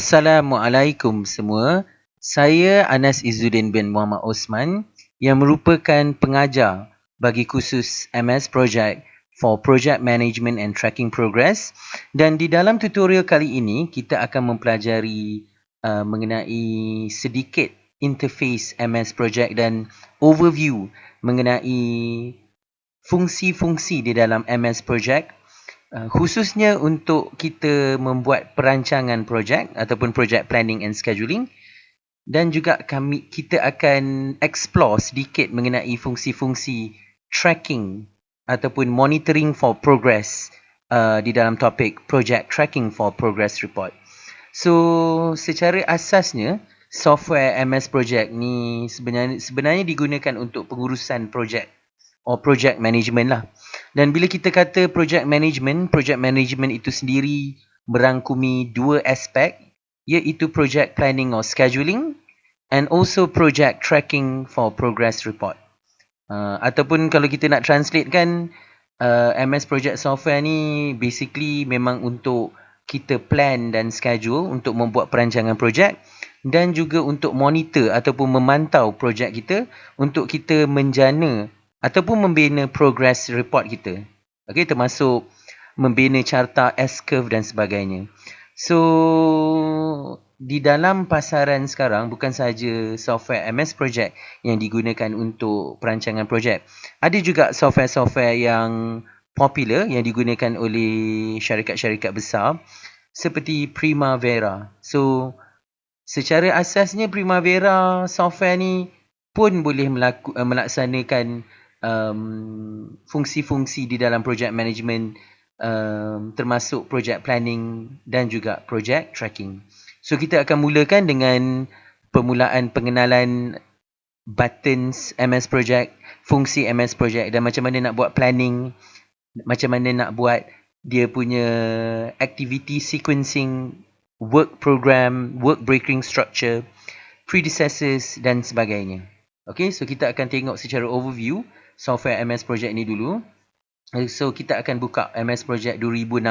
Assalamualaikum semua. Saya Anas Izzuddin bin Muhammad Osman yang merupakan pengajar bagi kursus MS Project for Project Management and Tracking Progress, dan di dalam tutorial kali ini kita akan mempelajari mengenai sedikit interface MS Project dan overview mengenai fungsi-fungsi di dalam MS Project. Khususnya untuk kita membuat perancangan projek ataupun project planning and scheduling, dan juga kita akan explore sedikit mengenai fungsi-fungsi tracking ataupun monitoring for progress di dalam topik project tracking for progress report. So secara asasnya software MS Project ni sebenarnya digunakan untuk pengurusan projek or project management lah. Dan bila kita kata project management itu sendiri merangkumi dua aspek, iaitu project planning or scheduling and also project tracking for progress report. Ataupun kalau kita nak translate kan, MS Project software ni basically memang untuk kita plan dan schedule untuk membuat perancangan projek, dan juga untuk monitor ataupun memantau projek kita untuk kita menjana ataupun membina progress report kita. Okey, termasuk membina carta S-curve dan sebagainya. So di dalam pasaran sekarang bukan sahaja software MS Project yang digunakan untuk perancangan projek. Ada juga software-software yang popular yang digunakan oleh syarikat-syarikat besar seperti Primavera. So secara asasnya Primavera software ni pun boleh melaksanakan fungsi-fungsi di dalam project management, termasuk project planning dan juga project tracking. So kita akan mulakan dengan permulaan pengenalan buttons MS Project, fungsi MS Project, dan macam mana nak buat planning, macam mana nak buat dia punya activity sequencing, work program, work breaking structure, predecessors dan sebagainya. Okay, so kita akan tengok secara overview software MS Project ni dulu. So kita akan buka MS Project 2016.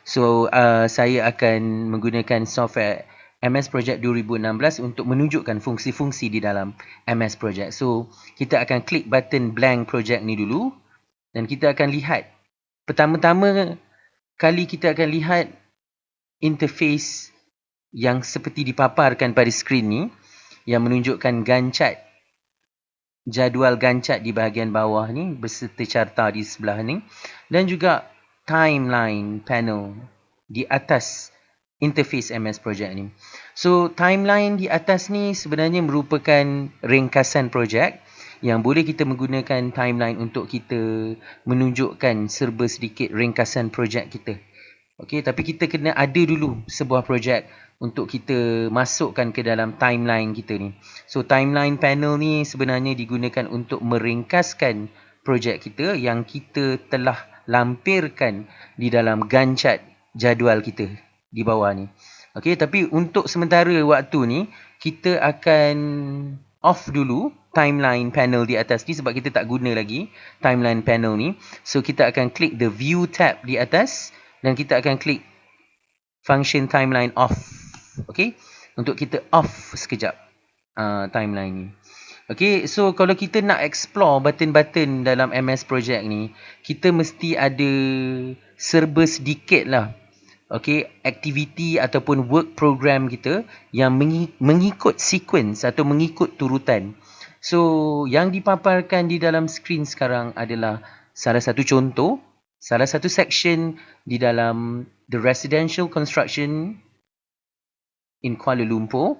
So saya akan menggunakan software MS Project 2016 untuk menunjukkan fungsi-fungsi di dalam MS Project. So kita akan klik button blank project ni dulu, dan kita akan lihat, pertama-tama kali kita akan lihat interface yang seperti dipaparkan pada skrin ni, yang menunjukkan gancat, jadual gancat di bahagian bawah ni beserta carta di sebelah ni, dan juga timeline panel di atas interface MS Project ni. So timeline di atas ni sebenarnya merupakan ringkasan projek yang boleh kita menggunakan timeline untuk kita menunjukkan serba sedikit ringkasan projek kita. Okey, tapi kita kena ada dulu sebuah projek untuk kita masukkan ke dalam timeline kita ni. So timeline panel ni sebenarnya digunakan untuk meringkaskan projek kita yang kita telah lampirkan di dalam gancat jadual kita di bawah ni. Okey, tapi untuk sementara waktu ni kita akan off dulu timeline panel di atas ni sebab kita tak guna lagi timeline panel ni. So kita akan klik the view tab di atas dan kita akan klik function timeline off. Okey, untuk kita off sekejap timeline ni. Okey, so kalau kita nak explore button-button dalam MS Project ni, kita mesti ada serba sedikit lah, okey, aktiviti ataupun work program kita yang mengikut sequence atau mengikut turutan. So yang dipaparkan di dalam skrin sekarang adalah salah satu contoh, salah satu section di dalam the residential construction in Kuala Lumpur.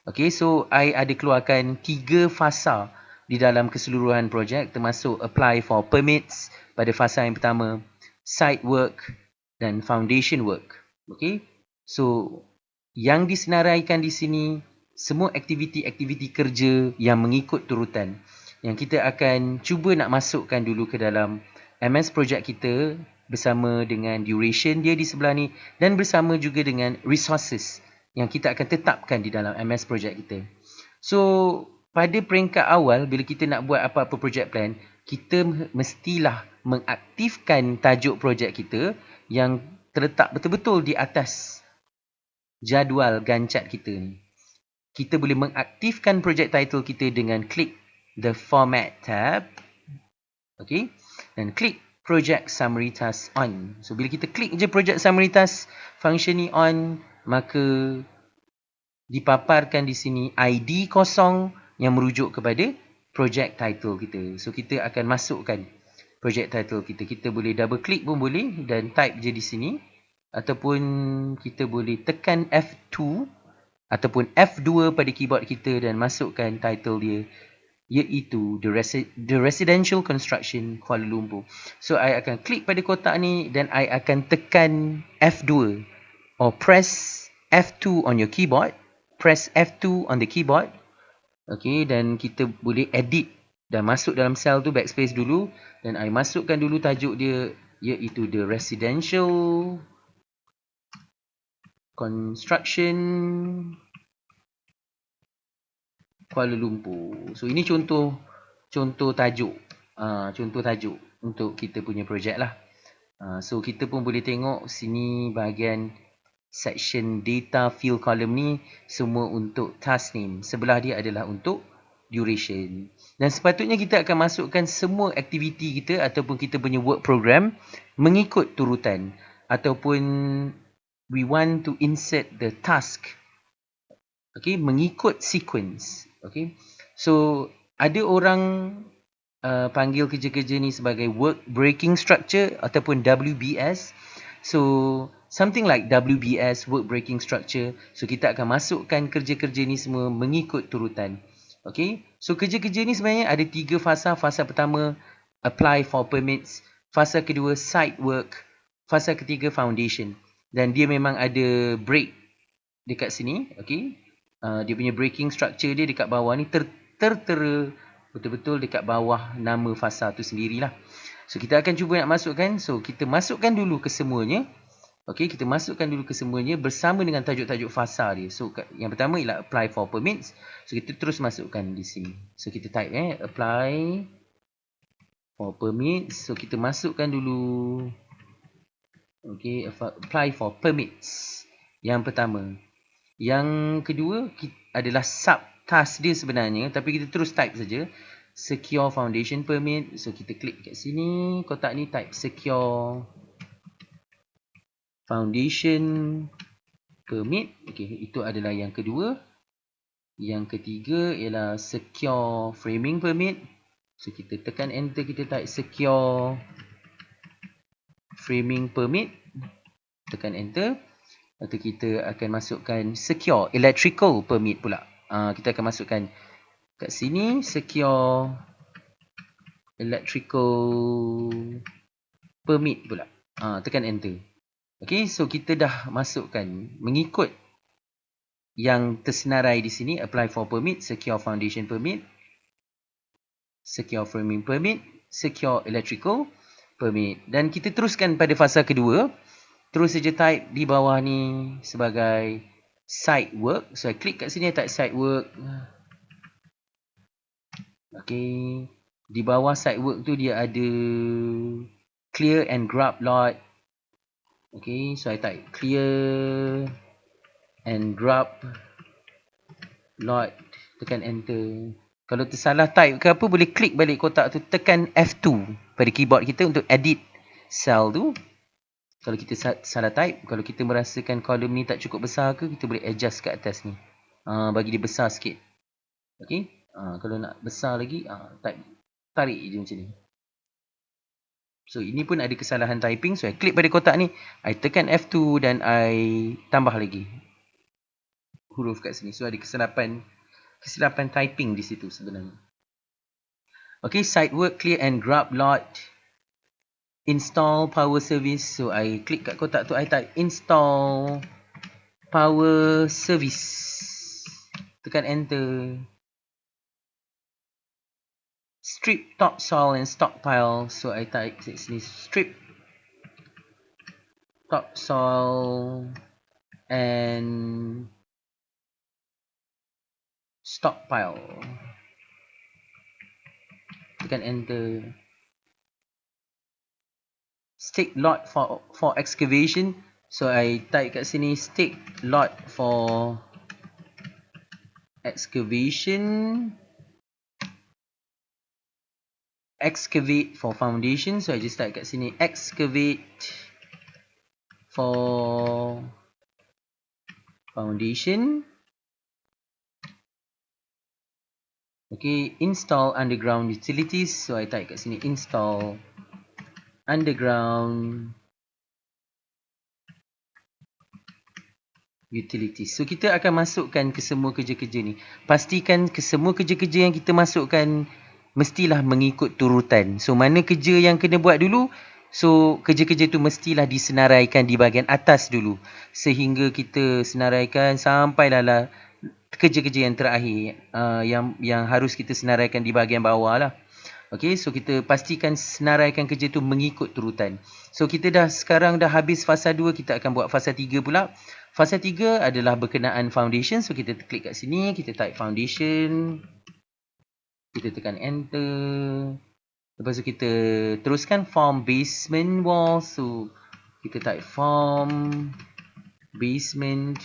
Okay, so I ada keluarkan 3 fasa di dalam keseluruhan projek, termasuk apply for permits pada fasa yang pertama, site work dan foundation work. Okay, so yang disenaraikan di sini semua aktiviti-aktiviti kerja yang mengikut turutan yang kita akan cuba nak masukkan dulu ke dalam MS Project kita bersama dengan duration dia di sebelah ni, dan bersama juga dengan resources yang kita akan tetapkan di dalam MS Project kita. So pada peringkat awal bila kita nak buat apa-apa project plan, kita mestilah mengaktifkan tajuk projek kita yang terletak betul-betul di atas jadual gancat kita ni. Kita boleh mengaktifkan project title kita dengan klik the format tab. Okay. Dan klik project summary task on. So bila kita klik je project summary task function ni on, maka dipaparkan di sini ID kosong yang merujuk kepada project title kita. So kita akan masukkan project title kita. Kita boleh double click pun boleh dan type je di sini. Ataupun kita boleh tekan F2 ataupun F2 pada keyboard kita dan masukkan title dia, iaitu The Residential Construction Kuala Lumpur. So I akan klik pada kotak ni dan I akan tekan F2 or press F2 on your keyboard. Press F2 on the keyboard. Okay, dan kita boleh edit dan masuk dalam sel tu, backspace dulu, dan I masukkan dulu tajuk dia, iaitu The Residential Construction Kuala Lumpur. So ini contoh tajuk. Contoh tajuk untuk kita punya projek lah. So kita pun boleh tengok sini bahagian section data field column ni semua untuk task name. Sebelah dia adalah untuk duration. Dan sepatutnya kita akan masukkan semua aktiviti kita ataupun kita punya work program mengikut turutan, ataupun we want to insert the task, okay, mengikut sequence. Okay, so ada orang panggil kerja-kerja ni sebagai work breaking structure ataupun WBS. So something like WBS, work breaking structure. So kita akan masukkan kerja-kerja ni semua mengikut turutan. Okay, so kerja-kerja ni sebenarnya ada 3 fasa. Fasa pertama apply for permits, fasa kedua site work, fasa ketiga foundation. Dan dia memang ada break dekat sini. Okay, dia punya breaking structure dia dekat bawah ni tertera betul-betul dekat bawah nama fasa tu sendirilah. So kita akan cuba nak masukkan. So kita masukkan dulu kesemuanya. Okey, kita masukkan dulu kesemuanya bersama dengan tajuk-tajuk fasa dia. So yang pertama ialah apply for permits. So kita terus masukkan di sini. So kita type apply for permits. So kita masukkan dulu. Okey, apply for permits. Yang pertama. Yang kedua adalah sub task dia sebenarnya, tapi kita terus type saja secure foundation permit. So kita klik kat sini kotak ni, type secure foundation permit. Okey, itu adalah yang kedua. Yang ketiga ialah secure framing permit. So kita tekan enter, kita type secure framing permit, tekan enter. Atau kita akan masukkan secure electrical permit pula. Kita akan masukkan kat sini secure electrical permit pula. Tekan enter. Okay, so kita dah masukkan mengikut yang tersenarai di sini. Apply for permit, secure foundation permit, secure framing permit, secure electrical permit. Dan kita teruskan pada fasa kedua. Terus saja type di bawah ni sebagai site work. So I klik kat sini, type site work. Okay, di bawah site work tu dia ada clear and grab lot. Okay, so I type clear and grab lot, tekan enter. Kalau tersalah type ke apa, boleh klik balik kotak tu, tekan F2 pada keyboard kita untuk edit cell tu. Kalau kita salah type, kalau kita merasakan kolom ni tak cukup besar ke, kita boleh adjust kat atas ni. Bagi dia besar sikit. Okay. Kalau nak besar lagi, tarik je macam ni. So ini pun ada kesalahan typing. So I klik pada kotak ni, I tekan F2 dan I tambah lagi huruf kat sini. So ada kesilapan typing di situ sebenarnya. Okay, site work, clear and grab lot, install power service. So I klik kat kotak tu, I type install power service, tekan enter. Strip topsoil and stockpile. So I type kat sini strip topsoil and stockpile, tekan enter. Stake lot for excavation. So I type kat sini stake lot for excavate for foundation. So I just type kat sini excavate for foundation. Okay, install underground utilities. So I type kat sini install underground utilities. So kita akan masukkan ke semua kerja-kerja ni. Pastikan ke semua kerja-kerja yang kita masukkan mestilah mengikut turutan. So mana kerja yang kena buat dulu, so kerja-kerja tu mestilah disenaraikan di bahagian atas dulu. Sehingga kita senaraikan sampailah kerja-kerja yang terakhir yang harus kita senaraikan di bahagian bawah lah. Okay, so kita pastikan senaraikan kerja tu mengikut turutan. So kita sekarang dah habis fasa 2, kita akan buat fasa 3 pula. Fasa 3 adalah berkenaan foundation. So kita klik kat sini, kita type foundation. Kita tekan enter. Lepas tu kita teruskan form basement wall. So kita type form basement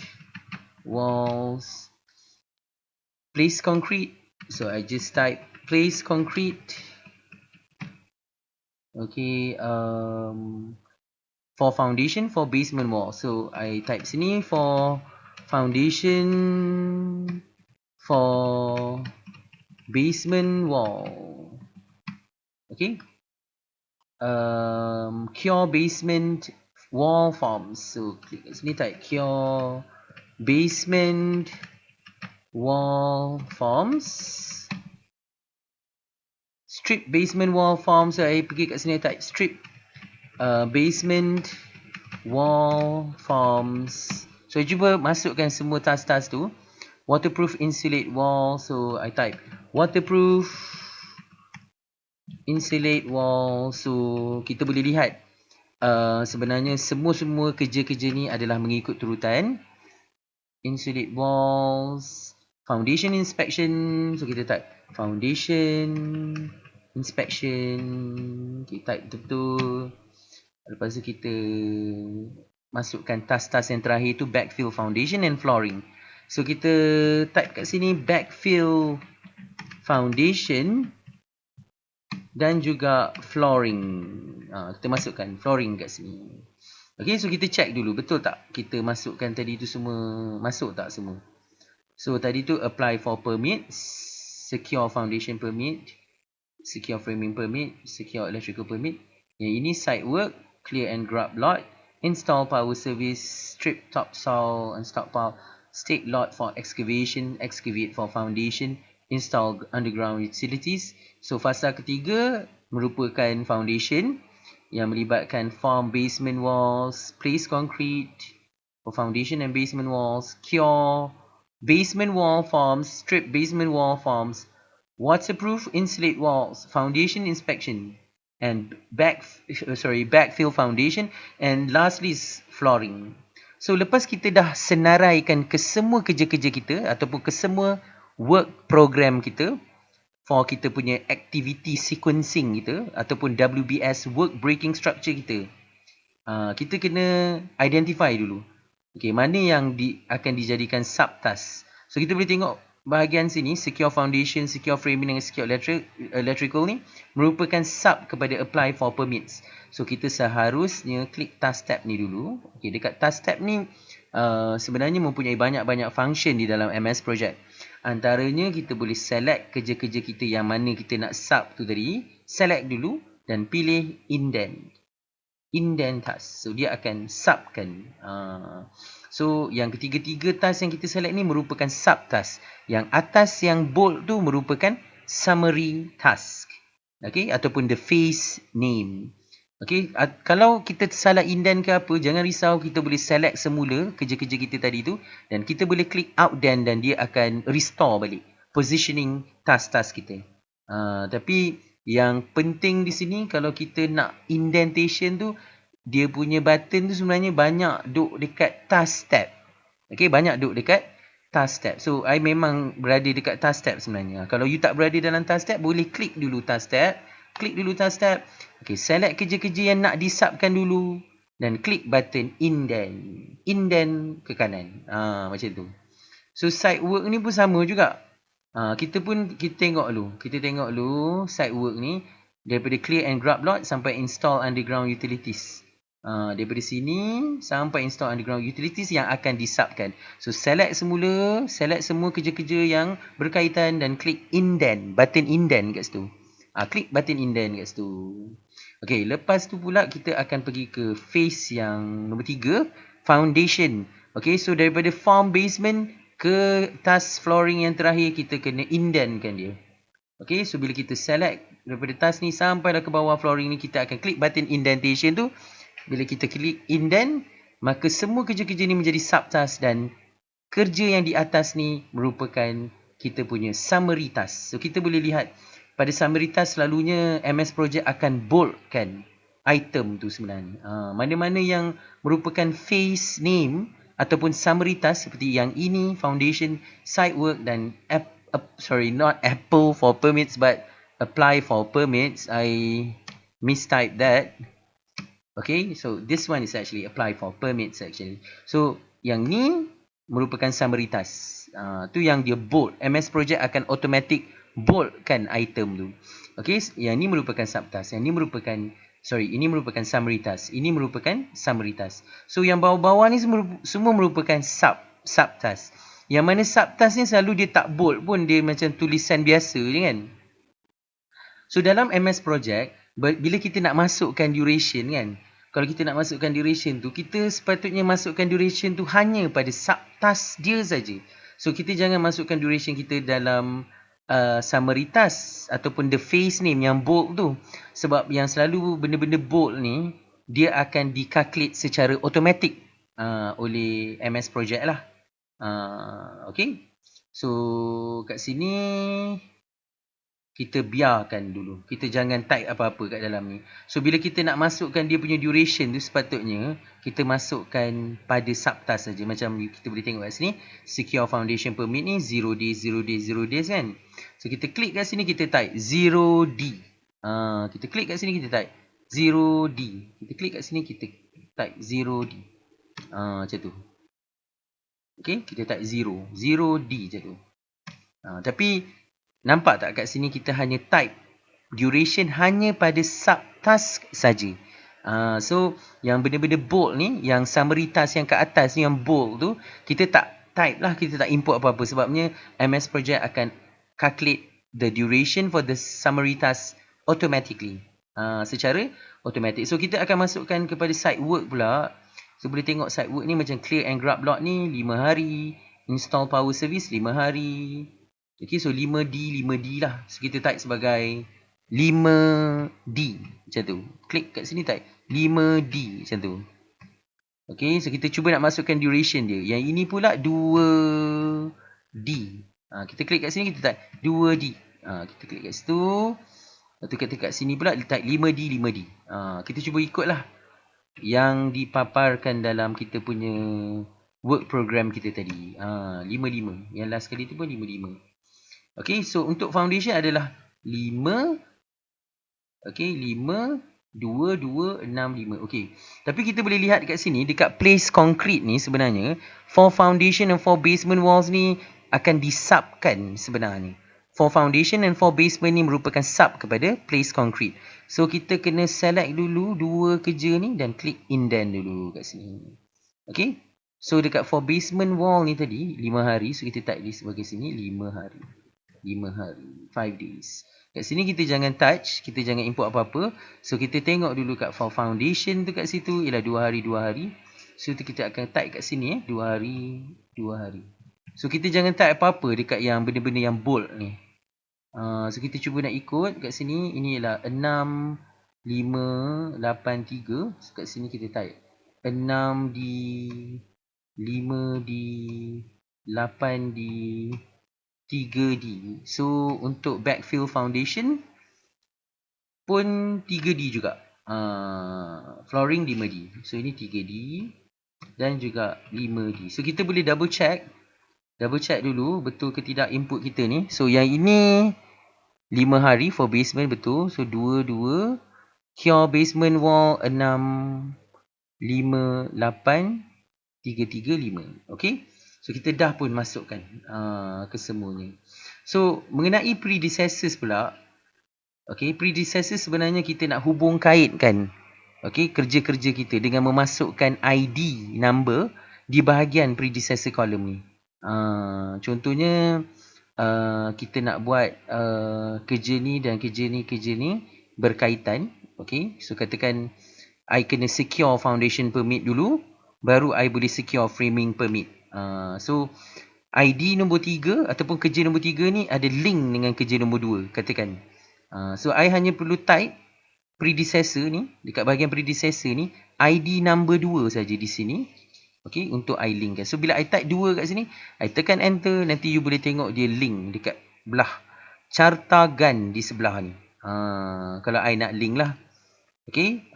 walls. Place concrete. So I just type place concrete. Okay, for foundation for basement wall. So I type sini for foundation for basement wall. Okay. Cure basement wall forms. So klik kat sini, type cure basement wall forms. Strip basement wall forms. So I pergi kat sini, type strip basement wall forms. So I cuba masukkan semua task-task tu. Waterproof insulate wall. So I type waterproof insulate wall. So kita boleh lihat sebenarnya semua kerja-kerja ni adalah mengikut turutan. Insulate walls. Foundation inspection. So kita type foundation inspection. Kita type betul-betul. Lepas tu kita masukkan task-task yang terakhir tu backfill foundation and flooring. So kita type kat sini backfill foundation dan juga flooring. Kita masukkan flooring kat sini. Okay, so kita check dulu betul tak kita masukkan tadi tu semua masuk tak semua. So tadi tu apply for permits, secure foundation permit, secure framing permit, secure electrical permit. Yang ini site work, clear and grab lot, install power service, strip topsoil and stockpile, stake lot for excavation, excavate for foundation, install underground utilities. So fasa ketiga merupakan foundation yang melibatkan form basement walls, place concrete for foundation and basement walls, cure basement wall forms, strip basement wall forms, waterproof insulate walls, foundation inspection, and backfill foundation, and lastly is flooring. So lepas kita dah senaraikan ke semua kerja-kerja kita ataupun ke semua work program kita for kita punya activity sequencing kita ataupun WBS work breaking structure kita, kita kena identify dulu. Okay, mana yang akan dijadikan subtask. So kita boleh tengok bahagian sini, secure foundation, secure framing dan secure electrical ni merupakan sub kepada apply for permits. So kita seharusnya klik task tab ni dulu. Okay, dekat task tab ni sebenarnya mempunyai banyak-banyak function di dalam MS Project. Antaranya kita boleh select kerja-kerja kita yang mana kita nak sub tu tadi. Select dulu dan pilih indent. Indent task. So dia akan subkan. So yang ketiga-tiga task yang kita select ni merupakan subtask. Yang atas yang bold tu merupakan summary task. Okay, ataupun the phase name. Okay, kalau kita salah indent ke apa, jangan risau, kita boleh select semula kerja-kerja kita tadi tu dan kita boleh klik outdent dan dia akan restore balik positioning task-task kita. Tapi yang penting di sini kalau kita nak indentation tu, dia punya button tu sebenarnya banyak duk dekat task tab. Okay, banyak duk dekat task tab. So I memang berada dekat task tab sebenarnya. Kalau you tak berada dalam task tab, boleh klik dulu task tab. Klik dulu task tab. Okay, select kerja-kerja yang nak disubkan dulu. dan klik button indent ke kanan. Macam tu. So site work ni pun sama juga. Kita tengok dulu site work ni daripada clear and grab lot sampai install underground utilities. Daripada sini sampai install underground utilities yang akan disubkan. So select semua kerja-kerja yang berkaitan dan klik button indent kat situ. Klik button indent kat situ. Okay, lepas tu pula kita akan pergi ke phase yang nombor 3, foundation. Okay, so daripada form basement ke task flooring yang terakhir, kita kena indentkan dia. Okay, so bila kita select daripada task ni sampai dah ke bawah flooring ni, kita akan klik button indentation tu. Bila kita klik indent, maka semua kerja-kerja ni menjadi subtask dan kerja yang di atas ni merupakan kita punya summary task. So kita boleh lihat pada summary task selalunya MS Project akan boldkan item tu sebenarnya. Mana-mana yang merupakan phase name ataupun summary task seperti yang ini, foundation, site work dan not Apple for permits but apply for permits. I mistyped that. Okay, so this one is actually apply for permits actually. So yang ni merupakan summary task. Tu yang dia bold. MS Project akan automatic boldkan item tu. Okay, yang ni merupakan subtask. Yang ni merupakan ini merupakan summary task. Ini merupakan summary task. So yang bawah-bawah ni semua merupakan subtask. Yang mana subtask ni selalu dia tak bold pun, dia macam tulisan biasa je kan. So dalam MS Project, bila kita nak masukkan duration kan, kalau kita nak masukkan duration tu, kita sepatutnya masukkan duration tu hanya pada subtask dia saja. So kita jangan masukkan duration kita dalam summary task ataupun the phase name yang bold tu. Sebab yang selalu benda-benda bold ni, dia akan dikalkulate secara automatik oleh MS Project lah. Okay. So kat sini kita biarkan dulu. Kita jangan type apa-apa kat dalam ni. So bila kita nak masukkan dia punya duration tu, sepatutnya kita masukkan pada subtask saja. Macam kita boleh tengok kat sini, secure foundation permit ni 0 days, 0 days, 0 days kan. So kita klik kat sini, kita type 0D. Kita klik kat sini, kita type 0D. Kita klik kat sini, kita type 0D. Macam tu. Okay, kita type 0. 0D macam tu. Tapi nampak tak kat sini kita hanya type duration hanya pada subtask saja. So yang benda-benda bold ni, yang summary task yang kat atas ni yang bold tu, kita tak type lah, kita tak import apa-apa sebabnya MS Project akan calculate the duration for the summary task automatically. Secara automatik. So kita akan masukkan kepada site work pula. So boleh tengok site work ni macam clear and grab lot ni 5 hari, install power service 5 hari. Okay, so 5D lah. So kita type sebagai 5D macam tu. Klik kat sini type 5D macam tu. Okay, so kita cuba nak masukkan duration dia. Yang ini pula 2D. Kita klik kat sini, kita type 2D. Kita klik kat situ. Lepas tu kita kat sini pula type 5D. Kita cuba ikutlah yang dipaparkan dalam kita punya work program kita tadi. 5. Yang last kali tu pun 5. Okay, so untuk foundation adalah 5. Okay, 5, 2, 2, 6, 5. Okay, tapi kita boleh lihat kat sini, dekat place concrete ni sebenarnya, for foundation and for basement walls ni akan disubkan sebenarnya. For foundation and for basement ni merupakan sub kepada place concrete. So kita kena select dulu dua kerja ni dan klik indent dulu kat sini. Okay, so dekat for basement wall ni tadi 5 hari, so kita type di sebagai sini 5 hari. 5 hari, 5 days. Kat sini kita jangan touch, kita jangan import apa-apa. So kita tengok dulu kat for foundation tu kat situ ialah 2 hari, 2 hari. So kita akan type kat sini 2 hari, 2 hari. So kita jangan type apa-apa dekat yang benda-benda yang bold ni. So kita cuba nak ikut kat sini, ini ialah 6, 5, 8, 3. So kat sini kita type 6D, 5D, 8D, 3D. So untuk backfill foundation pun 3D juga. Flooring 5D. So ini 3D dan juga 5D. So kita boleh double check dulu betul ke tidak input kita ni. So yang ini 5 hari for basement betul. So 2. Cure basement wall 6 5 okey. So kita dah pun masukkan kesemuanya. So mengenai predecessors pula, okey, predecessors sebenarnya kita nak hubung kaitkan okey kerja-kerja kita dengan memasukkan ID number di bahagian predecessor column ni. Contohnya kita nak buat kerja ni dan kerja ni berkaitan, okey. So katakan I kena secure foundation permit dulu, baru I boleh secure framing permit. So ID nombor 3 ataupun kerja nombor 3 ni ada link dengan kerja nombor 2, katakan. So I hanya perlu type predecessor ni, dekat bahagian predecessor ni, ID number 2 saja di sini. Okey, untuk I linkkan. So bila I type 2 kat sini, I tekan enter, nanti you boleh tengok dia link dekat belah carta GAN di sebelah ni. Kalau I nak link lah. Okey.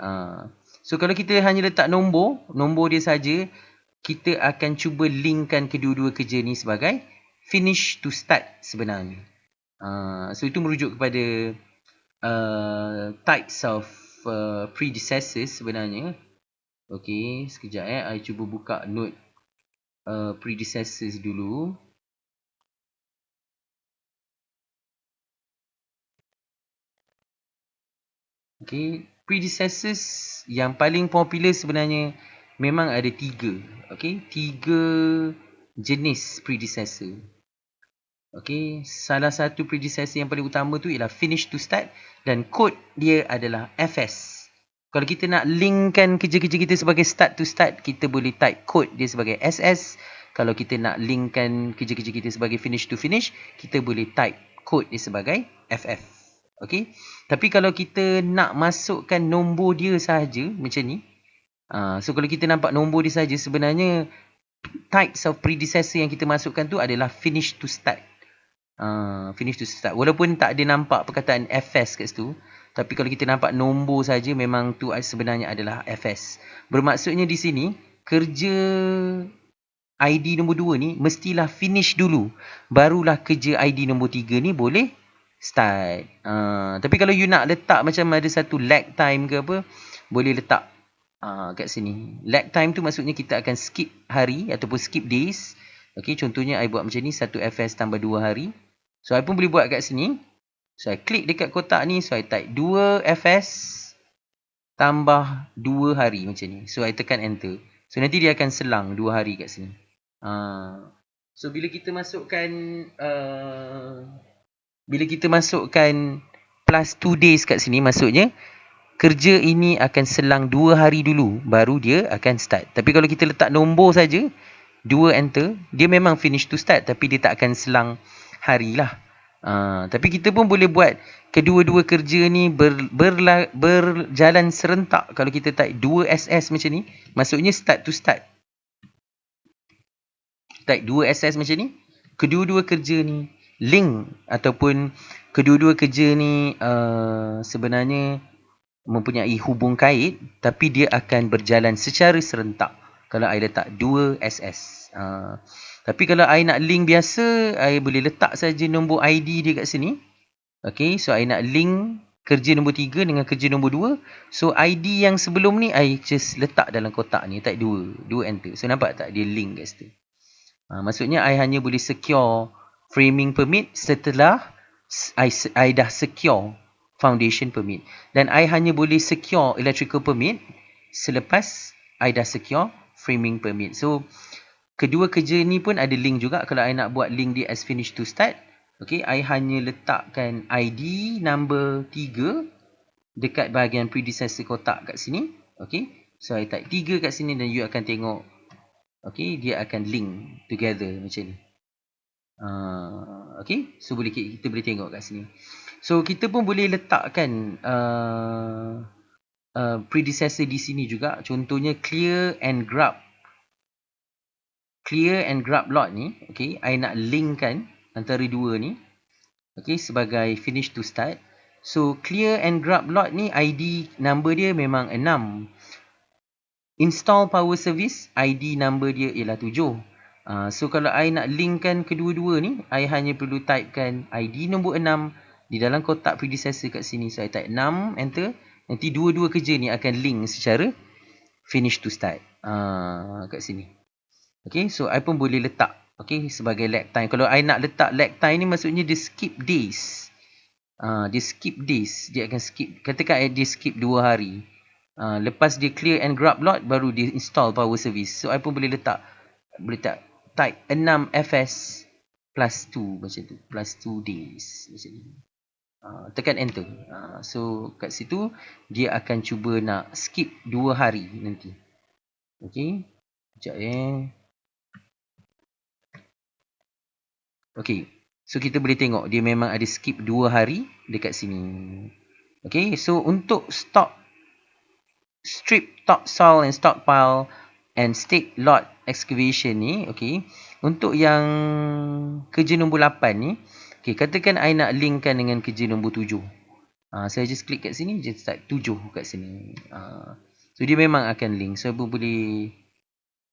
So kalau kita hanya letak nombor dia saja, kita akan cuba linkkan kedua-dua kerja ni sebagai finish to start sebenarnya. So itu merujuk kepada types of predecessors sebenarnya. Okey, sekejap I cuba buka note predecessors dulu. Okey, predecessors yang paling popular sebenarnya memang ada 3. Okey, 3 jenis predecessor. Okey, salah satu predecessor yang paling utama tu ialah finish to start dan kod dia adalah FS. Kalau kita nak linkkan kerja-kerja kita sebagai start to start, kita boleh type kod dia sebagai SS. Kalau kita nak linkkan kerja-kerja kita sebagai finish to finish, kita boleh type kod dia sebagai FF. Okey. Tapi kalau kita nak masukkan nombor dia sahaja macam ni. So kalau kita nampak nombor dia saja, sebenarnya types of predecessor yang kita masukkan tu adalah finish to start. Finish to start. Walaupun tak ada nampak perkataan FS kat situ, tapi kalau kita nampak nombor saja, memang tu sebenarnya adalah FS. Bermaksudnya di sini, kerja ID nombor 2 ni mestilah finish dulu, barulah kerja ID nombor 3 ni boleh start. Tapi kalau you nak letak macam ada satu lag time ke apa, boleh letak kat sini. Lag time tu maksudnya kita akan skip hari ataupun skip days. Okay, contohnya I buat macam ni, 1 FS tambah 2 hari. So I pun boleh buat kat sini. So I klik dekat kotak ni, so I type 2 FS tambah 2 hari macam ni. So I tekan enter. So nanti dia akan selang 2 hari kat sini. So bila kita masukkan plus 2 days kat sini, maksudnya kerja ini akan selang 2 hari dulu, baru dia akan start. Tapi kalau kita letak nombor saja, 2 enter, dia memang finish to start, tapi dia tak akan selang hari lah. Tapi kita pun boleh buat kedua-dua kerja ni berjalan serentak. Kalau kita type 2 SS macam ni, maksudnya start to start. Type 2 SS macam ni, kedua-dua kerja ni link ataupun kedua-dua kerja ni sebenarnya mempunyai hubung kait, tapi dia akan berjalan secara serentak kalau I letak 2 SS. Tapi kalau I nak link biasa, I boleh letak saja nombor ID dia kat sini. Okay, so I nak link kerja nombor 3 dengan kerja nombor 2. So ID yang sebelum ni, I just letak dalam kotak ni, type 2 enter. So nampak tak dia link kat situ. Maksudnya I hanya boleh secure framing permit setelah I dah secure foundation permit. Dan I hanya boleh secure electrical permit selepas I dah secure framing permit. So kedua kerja ni pun ada link juga. Kalau I nak buat link dia as finish to start, okay, I hanya letakkan ID number 3 dekat bahagian predecessor kotak kat sini. Okay, so I type 3 kat sini dan you akan tengok, okay, dia akan link together macam ni. Okay, so kita boleh tengok kat sini. So kita pun boleh letakkan predecessor di sini juga. Contohnya clear and grab lot ni, okay, I nak linkkan antara dua ni, okay, sebagai finish to start. So clear and grab lot ni ID number dia memang 6. Install power service, ID number dia ialah 7. So kalau I nak linkkan kedua-dua ni, I hanya perlu typekan ID nombor 6 di dalam kotak predecessor kat sini. So I type 6 enter. Nanti dua-dua kerja ni akan link secara finish to start. Kat sini. Okay, so I pun boleh letak sebagai lag time. Kalau I nak letak lag time ni maksudnya dia skip days. Dia skip days. Dia akan skip. Katakan dia skip 2 hari. Lepas dia clear and grab lot baru dia install power service. So I pun boleh letak type 6 fs plus 2 macam tu. Plus 2 days macam ni. Tekan enter. So kat situ dia akan cuba nak skip 2 hari nanti. Okay. Sekejap Okay. So kita boleh tengok dia memang ada skip 2 hari dekat sini. Okay. So untuk strip topsoil and stockpile and stake lot excavation ni, okay. Untuk yang kerja nombor 8 ni, okay, katakan I nak linkkan dengan kerja nombor 7. Saya just klik kat sini, just start 7 kat sini. So dia memang akan link. So boleh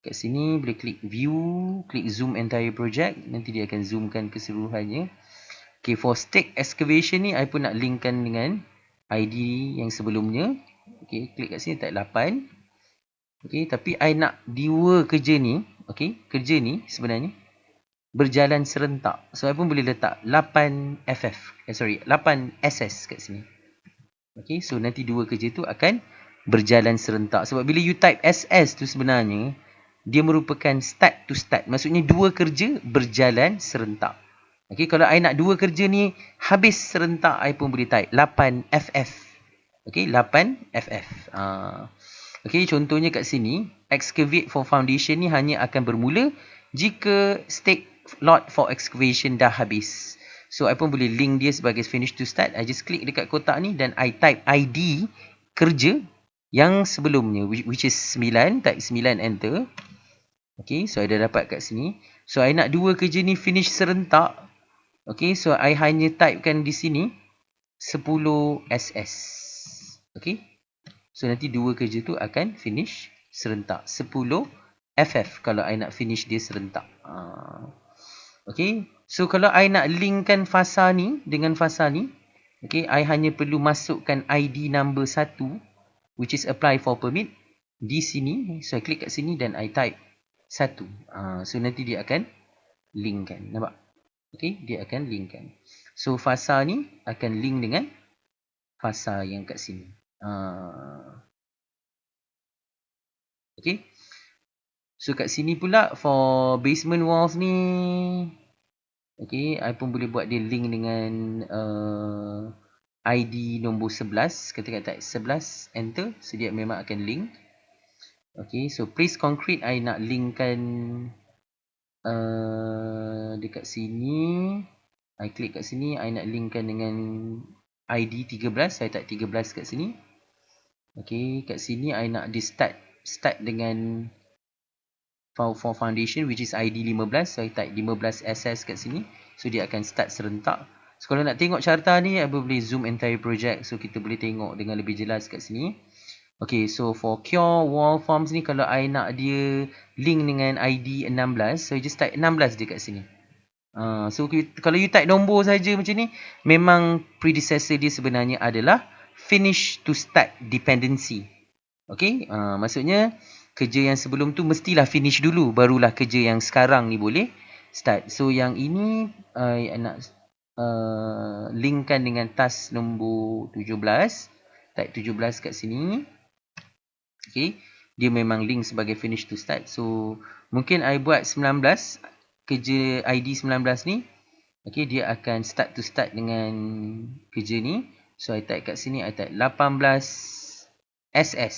kat sini boleh klik view, klik zoom entire project, nanti dia akan zoomkan keseluruhannya. Okay, for stake excavation ni I pun nak linkkan dengan ID yang sebelumnya. Okay, klik kat sini type 8. Okay, tapi I nak dua kerja ni, okay, kerja ni sebenarnya berjalan serentak. So I pun boleh letak 8 SS kat sini. Okay, so nanti dua kerja tu akan berjalan serentak. Sebab bila you type SS tu sebenarnya dia merupakan start to start. Maksudnya dua kerja berjalan serentak. Okay, kalau I nak dua kerja ni habis serentak, I pun boleh type 8FF. Okay, 8FF. Okay, contohnya kat sini, excavate for foundation ni hanya akan bermula jika stake lot for excavation dah habis. So, I pun boleh link dia sebagai finish to start. I just klik dekat kotak ni dan I type ID kerja yang sebelumnya, which is 9. Type 9, enter. Okay, so I dah dapat kat sini. So, I nak dua kerja ni finish serentak. Okay, so I hanya typekan di sini 10 SS. Okay, so nanti dua kerja tu akan finish serentak. 10 FF kalau I nak finish dia serentak. Okay, so kalau I nak linkkan fasa ni dengan fasa ni, okay, I hanya perlu masukkan ID number 1, which is apply for permit di sini. So, I klik kat sini dan I type 1. So, nanti dia akan linkkan. Nampak? Okay, dia akan linkkan. So, fasa ni akan link dengan fasa yang kat sini. Okay. So, kat sini pula for basement walls ni, okay, I pun boleh buat dia link dengan ID nombor 11. Katakan type 11, enter. So, dia memang akan link. Okay, so place concrete I nak linkkan dekat sini. I klik kat sini, I nak linkkan dengan ID 13. Saya type 13 kat sini. Okay, kat sini I nak di start dengan for foundation, which is ID 15. Saya type 15 SS kat sini. So, dia akan start serentak. So, kalau nak tengok carta ni, I boleh zoom entire project. So, kita boleh tengok dengan lebih jelas kat sini. Okay, so for cure wall forms ni, kalau I nak dia link dengan ID 16, so just type 16 je kat sini. So, kalau you type nombor saja macam ni, memang predecessor dia sebenarnya adalah finish to start dependency. Okay, maksudnya kerja yang sebelum tu mestilah finish dulu, barulah kerja yang sekarang ni boleh start. So, yang ini I nak linkkan dengan task nombor 17. Type 17 kat sini. Okay, dia memang link sebagai finish to start. So, mungkin I buat 19, kerja ID 19 ni. Okay, dia akan start to start dengan kerja ni. So, I type kat sini, I type 18 SS,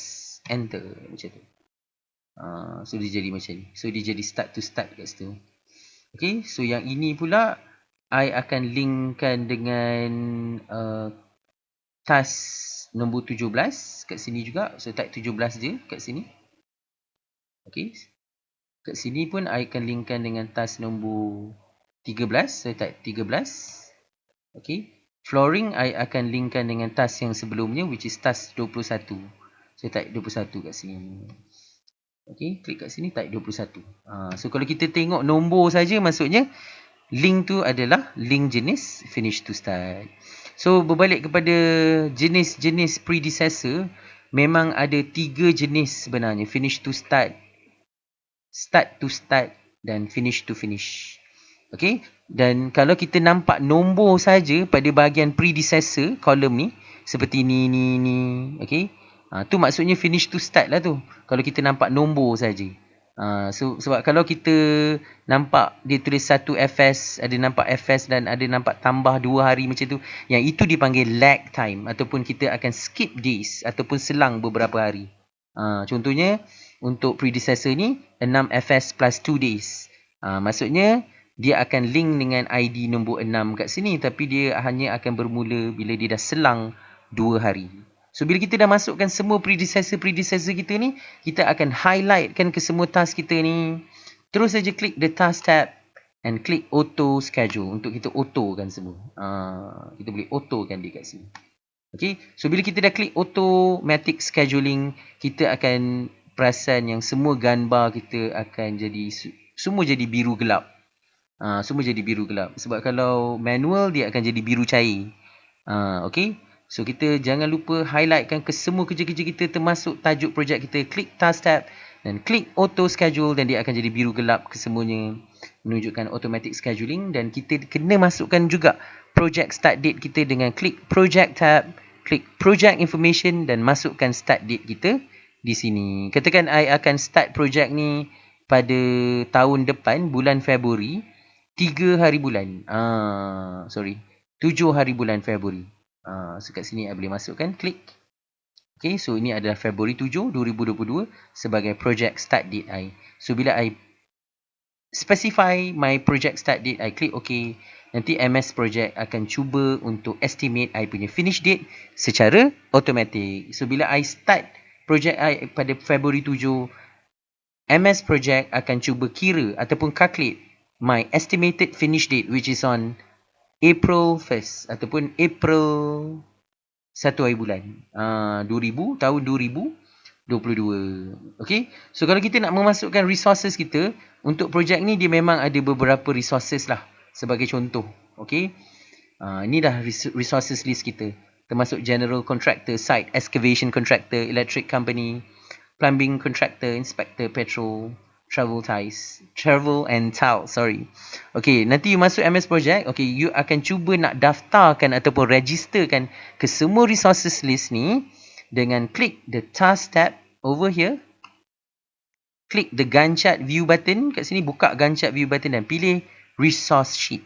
enter, macam tu. So, dia jadi macam ni. So, dia jadi start to start kat situ. Okay, so yang ini pula, I akan linkkan dengan task nombor 17 kat sini juga. So, type 17 je kat sini. Okay. Kat sini pun I akan linkkan dengan task nombor 13. So, type 13. Okay. Flooring I akan linkkan dengan task yang sebelumnya, which is task 21. So, type 21 kat sini. Okay. Klik kat sini, type 21. So, kalau kita tengok nombor saja, maksudnya link tu adalah link jenis finish to start. So, berbalik kepada jenis-jenis predecessor, memang ada 3 jenis sebenarnya. Finish to start, start to start dan finish to finish. Okay. Dan kalau kita nampak nombor saja pada bahagian predecessor column ni, seperti ni. Okay. Tu maksudnya finish to start lah tu. Kalau kita nampak nombor saja. Sebab kalau kita nampak dia tulis 1 FS, ada nampak FS dan ada nampak tambah 2 hari macam tu, yang itu dipanggil lag time, ataupun kita akan skip days ataupun selang beberapa hari. Contohnya untuk predecessor ni 6 FS plus 2 days. Maksudnya dia akan link dengan ID nombor 6 kat sini, tapi dia hanya akan bermula bila dia dah selang 2 hari. So bila kita dah masukkan semua predecessor kita ni, kita akan highlightkan ke semua task kita ni. Terus saja klik the task tab and klik auto schedule untuk kita autokan semua. Kita boleh autokan dia kat sini. Okay, so bila kita dah klik automatic scheduling, kita akan perasan yang semua gambar kita akan jadi semua jadi biru gelap. Semua jadi biru gelap. Sebab kalau manual dia akan jadi biru cair. Okay. So kita jangan lupa highlightkan ke semua kerja-kerja kita termasuk tajuk projek kita. Klik task tab dan klik auto schedule dan dia akan jadi biru gelap kesemuanya, menunjukkan automatic scheduling. Dan kita kena masukkan juga project start date kita dengan klik project tab, klik project information dan masukkan start date kita di sini. Katakan I akan start projek ni pada tahun depan bulan Februari, 7 hari bulan Februari. So kat sini I boleh masukkan klik. Okay, so ini adalah Februari 7, 2022 sebagai project start date I. So bila I specify my project start date, I klik OK. Nanti MS Project akan cuba untuk estimate I punya finish date secara automatic. So bila I start project I pada Februari 7, MS Project akan cuba kira ataupun calculate my estimated finish date, which is on April 1st ataupun April 1 hari bulan 2000 tahun 2022. Okay. So kalau kita nak memasukkan resources kita untuk projek ni, dia memang ada beberapa resources lah sebagai contoh. Okay. Ini dah resources list kita, termasuk general contractor, site excavation contractor, electric company, plumbing contractor, inspector, petrol, travel and tile. Okay, nanti you masuk MS Project. Okay, you akan cuba nak daftarkan ataupun registerkan ke semua resources list ni dengan klik the task tab over here. Klik the Gantt chart view button kat sini, buka Gantt chart view button dan pilih resource sheet.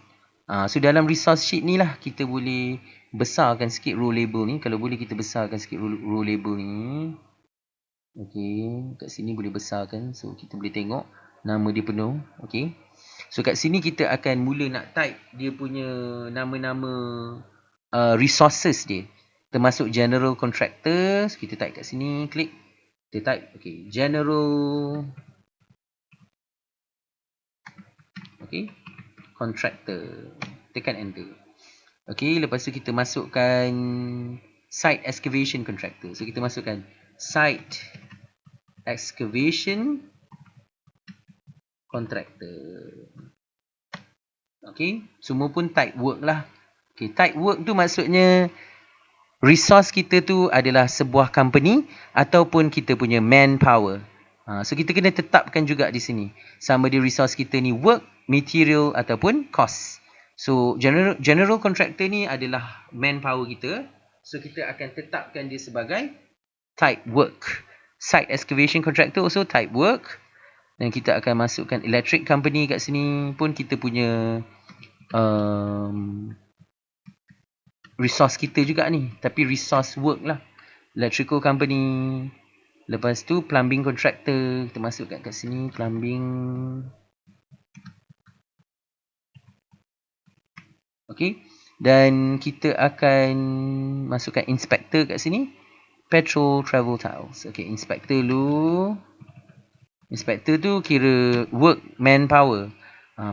So dalam resource sheet ni lah kita boleh besarkan sikit row label ni. Kalau boleh kita besarkan sikit row label ni. Okay, kat sini boleh besarkan. So kita boleh tengok nama dia penuh. Okay. So kat sini kita akan mula nak type dia punya nama-nama resources dia, termasuk general contractor. So kita type kat sini, klik. Kita type, okay, general, okay, contractor. Tekan enter. Okay, lepas tu kita masukkan site excavation contractor. So kita masukkan site excavation contractor. Okay, semua pun type work lah. Okay, type work tu maksudnya resource kita tu adalah sebuah company ataupun kita punya manpower. So kita kena tetapkan juga di sini sama dia resource kita ni work, material ataupun cost. So general contractor ni adalah manpower kita. So kita akan tetapkan dia sebagai type work. Site excavation contractor also type work. Dan kita akan masukkan electric company kat sini pun kita punya resource kita juga ni, tapi resource work lah, electrical company. Lepas tu plumbing contractor kita masukkan kat sini, plumbing. Okay, dan kita akan masukkan inspector kat sini, petrol, travel, tiles. Okay, inspector dulu. Inspector tu kira work, manpower.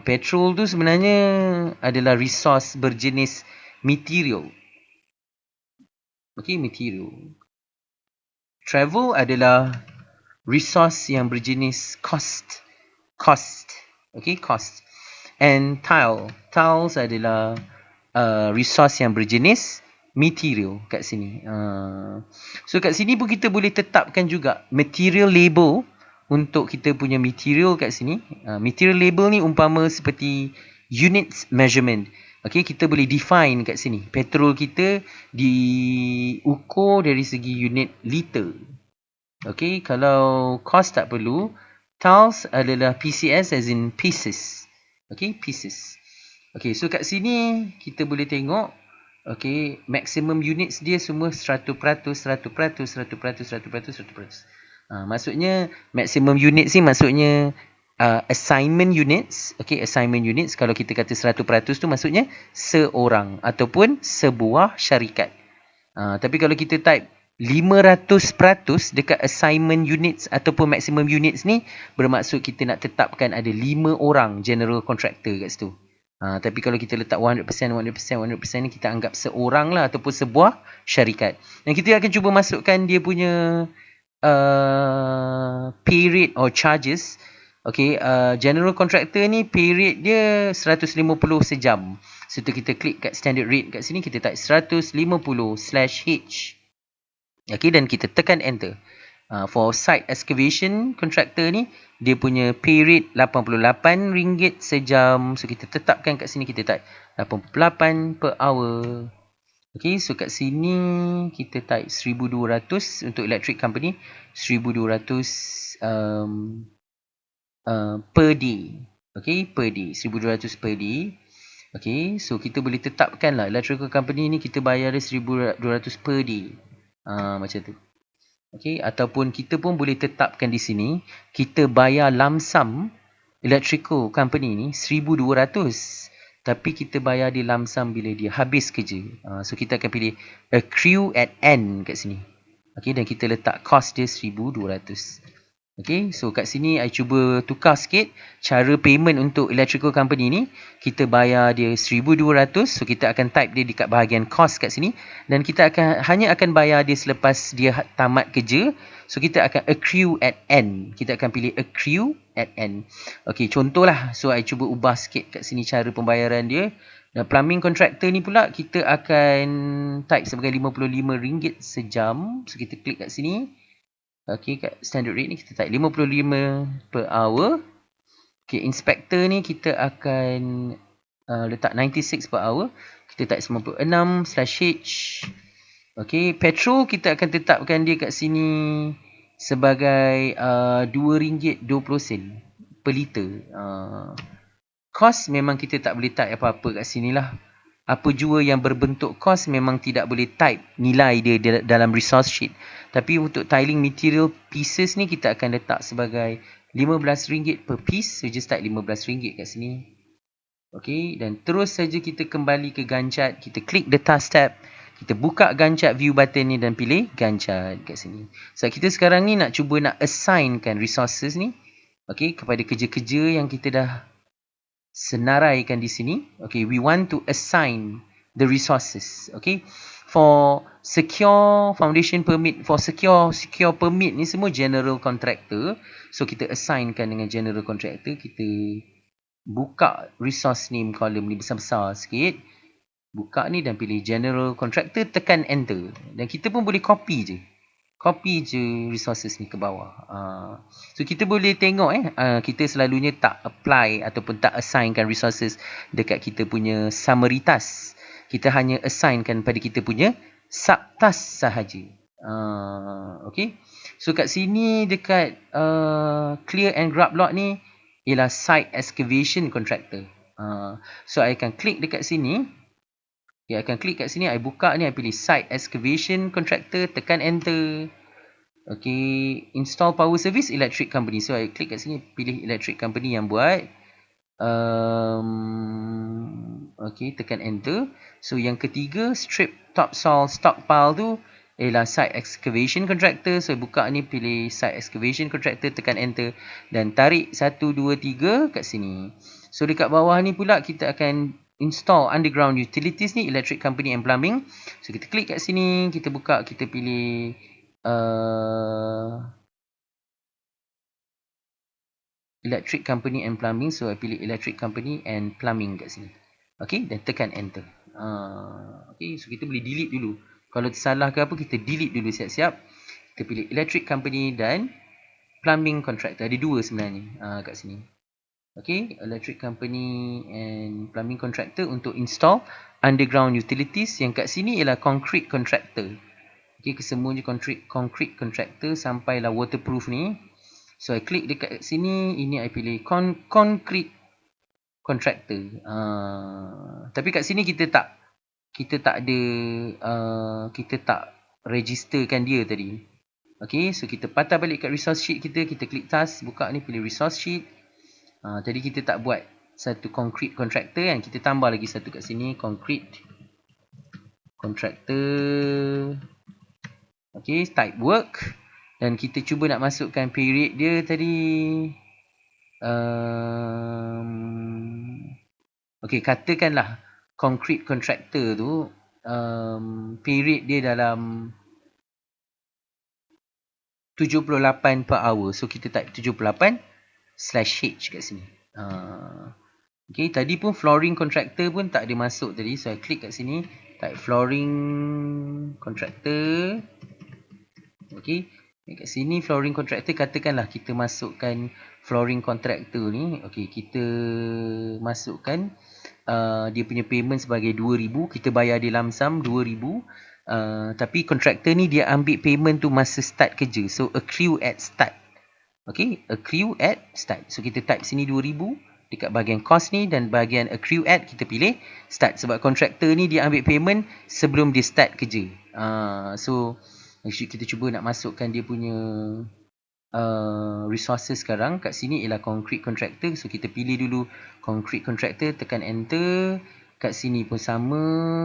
Petrol tu sebenarnya adalah resource berjenis material. Okay, material. Travel adalah resource yang berjenis cost. Okay, cost. And tiles adalah resource yang berjenis material kat sini. So kat sini pun kita boleh tetapkan juga material label untuk kita punya material kat sini. Material label ni umpama seperti units measurement. Okay, kita boleh define kat sini. Petrol kita diukur dari segi unit liter. Okay, kalau cost tak perlu, tiles adalah PCS as in pieces. Okay, pieces. Okay, so kat sini kita boleh tengok, okay, maximum units dia semua 100%, 100%, 100%, 100%, 100%. Maksudnya maximum units ni maksudnya assignment units. Okay, assignment units kalau kita kata 100% tu maksudnya seorang ataupun sebuah syarikat. Tapi kalau kita type 500% dekat assignment units ataupun maximum units ni, bermaksud kita nak tetapkan ada 5 orang general contractor kat situ. Tapi kalau kita letak 100%, 100% ni kita anggap seorang lah ataupun sebuah syarikat. Dan kita akan cuba masukkan dia punya pay rate or charges. Okay, general contractor ni pay rate dia 150 sejam. So kita klik kat standard rate kat sini, kita type 150/H. Okay, dan kita tekan enter. For site excavation contractor ni, dia punya pay rate RM88 sejam. So kita tetapkan kat sini, kita type 88 per hour. Okay, so kat sini kita type 1,200 untuk electric company. 1,200 per day. Okay, per day. 1,200 per day. Okay, so kita boleh tetapkan lah electrical company ni kita bayar dia 1,200 per day. Macam tu. Okay, ataupun kita pun boleh tetapkan di sini, kita bayar lump sum electrical company ni 1,200. Tapi kita bayar dia lump sum bila dia habis kerja. So kita akan pilih accrue at end kat sini. Okay, dan kita letak cost dia 1,200. Okay, so kat sini I cuba tukar sikit cara payment untuk electrical company ni. Kita bayar dia 1,200. So kita akan type dia dekat bahagian cost kat sini. Dan kita hanya akan bayar dia selepas dia tamat kerja. So kita akan accrue at end. Kita akan pilih accrue at end. Okay, contohlah. So I cuba ubah sikit kat sini cara pembayaran dia. Dan plumbing contractor ni pula kita akan type sebagai RM55 sejam. So kita klik kat sini. Okay, kat standard rate ni kita type 55 per hour. Okay, inspector ni kita akan letak 96 per hour. Kita type 96/H. Okay, petrol kita akan tetapkan dia kat sini sebagai RM2.20 per liter. Cost memang kita tak boleh type apa-apa kat sini lah. Apa jua yang berbentuk cost memang tidak boleh type nilai dia dalam resource sheet. Tapi untuk tiling material pieces ni kita akan letak sebagai RM15 per piece. So just type RM15 kat sini. Okay, dan terus saja kita kembali ke Gantt. Kita klik the task tab. Kita buka Gantt view button ni dan pilih Gantt kat sini. So kita sekarang ni nak cuba nak assignkan resources ni. Okay, kepada kerja-kerja yang kita dah senaraikan di sini. Okay, we want to assign the resources. Okay, for secure foundation permit, for secure permit ni semua general contractor. So kita assignkan dengan general contractor. Kita buka resource name column ni besar-besar sikit. Buka ni dan pilih general contractor, tekan enter. Dan kita pun boleh copy je. Copy je resources ni ke bawah. So kita boleh tengok kita selalunya tak apply ataupun tak assignkan resources dekat kita punya summary task. Kita hanya assignkan pada kita punya subtask sahaja. Okay. So kat sini dekat clear and grab lot ni ialah site excavation contractor. So I akan klik dekat sini. Okay, I akan klik kat sini. I buka ni, I pilih site excavation contractor, tekan enter. Okay, install power service electric company. So I klik kat sini, pilih electric company yang buat. Okay, tekan enter. So yang ketiga, strip topsoil stockpile tu ialah site excavation contractor. So buka ni, pilih site excavation contractor, tekan enter dan tarik 1, 2, 3 kat sini. So dekat bawah ni pula kita akan install underground utilities ni, electric company and plumbing. So kita klik kat sini, kita buka, kita pilih electric company and plumbing. So I pilih electric company and plumbing kat sini. Okay, dan tekan enter. Okay, so kita boleh delete dulu. Kalau tersalah ke apa, kita delete dulu siap-siap. Kita pilih electric company dan plumbing contractor. Ada dua sebenarnya kat sini. Okay, electric company and plumbing contractor untuk install underground utilities. Yang kat sini ialah concrete contractor. Okay, kesemuanya concrete contractor sampailah waterproof ni. So, I klik dekat sini. Ini I pilih concrete contractor. Tapi kat sini kita tak ada kita tak registerkan dia tadi. Okay, so kita patah balik kat resource sheet kita klik task, buka ni, pilih resource sheet. Tadi kita tak buat satu concrete contractor kan, kita tambah lagi satu kat sini, concrete contractor. Okay, type work. Dan kita cuba nak masukkan period dia tadi. Okay, katakanlah concrete contractor tu period dia dalam 78 per hour. So, kita type 78/H kat sini. Okay, tadi pun flooring contractor pun tak ada masuk tadi. So, I klik kat sini. Type flooring contractor. Okay, kat sini flooring contractor, katakanlah kita masukkan flooring contractor ni. Okay, kita masukkan dia punya payment sebagai 2,000. Kita bayar dia lamsam 2,000. Tapi kontraktor ni dia ambil payment tu masa start kerja. So, accrue at start. Okay, accrue at start. So, kita type sini 2,000 dekat bahagian cost ni, dan bahagian accrue at kita pilih start. Sebab kontraktor ni dia ambil payment sebelum dia start kerja. So, kita cuba nak masukkan dia punya resources sekarang. Kat sini ialah concrete contractor. So, kita pilih dulu concrete contractor, tekan enter. Kat sini pun sama,